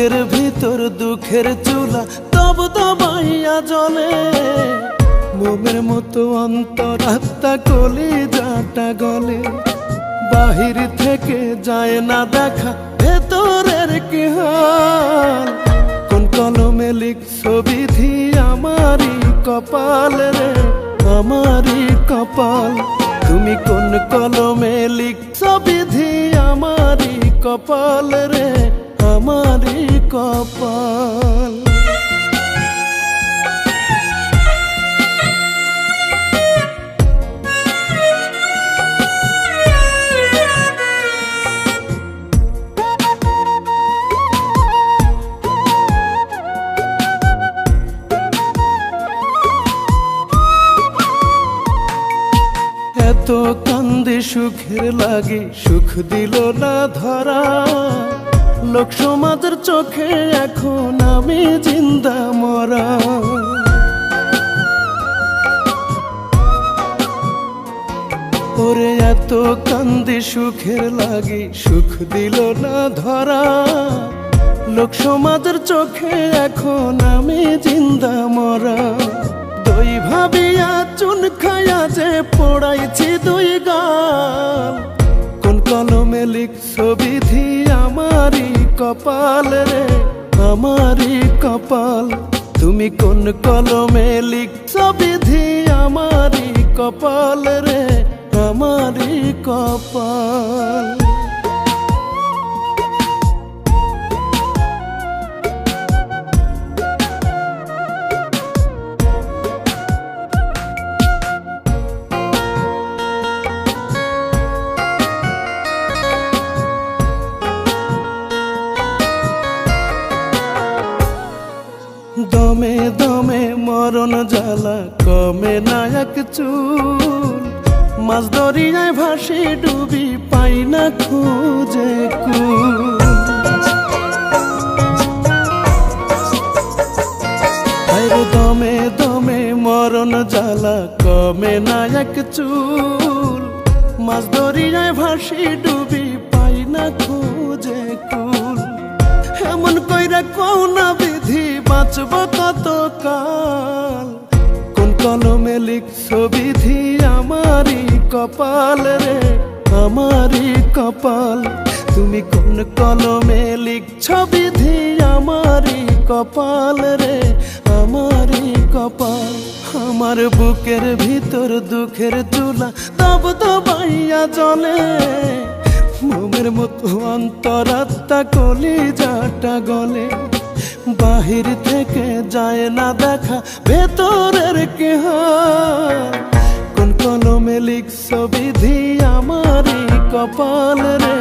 বুকের ভিতর দুঃখের চুলা তব দবাইয়া জ্বলে, মোমের মতো অন্তরাত্মা কলিজাটা গলে। বাহির থেকে যায় না দেখা ভেতরের কি হাল, কোন কলমে লিখছো বিধি আমারই কপাল রে, আমারই কপাল। তুমি কোন কলমে লিখছো বিধি আমারই কপাল রে, আমারই কপাল। এত কান্দে সুখের লাগে সুখ দিল না ধরা, লোক সমাজের চোখে এখন আমি জিন্দা মরা। ওরে এত কান্দে সুখের লাগে সুখ দিল না ধরা, লোক সমাজের চোখে এখন আমি জিন্দা মরা। দই ভাবিয়া চুন খায়া যে পোড়াইছি দুই গাল, কোন কলমে লিখছো বিধি আমারই কপাল রে, আমারই কপাল। তুমি কোন কলমে লিখছো বিধি আমারই কপাল রে, আমারই কপাল। দমে দমে মরণ জ্বালা কমে না এক চুল, মাছ দরিয়ায় ভাসি ডুবি পাই না খুঁজে কুল। দমে দমে মরণ জ্বালা কমে না এক চুল, মাছ দরিয়ায় ভাসি ডুবি পাই না খুঁজে কুল। এমন কইরা কোনা বিধি বাঁচব কত কাল, কোন কলমে লিখছো বিধি আমারই কপাল রে, আমারই কপাল। তুমি কোন কলমে লিখছো বিধি আমারই কপাল রে, আমারই কপাল। আমার বুকের ভিতর দুঃখের চুলা তব দবাইয়া জ্বলে, মোমের মতো অন্তরাত্মা কলিজাটা গলে। বাহির থেকে যায় না দেখা ভেতরের কি হাল, কোন কলমে লিখছো বিধি আমারই কপাল রে,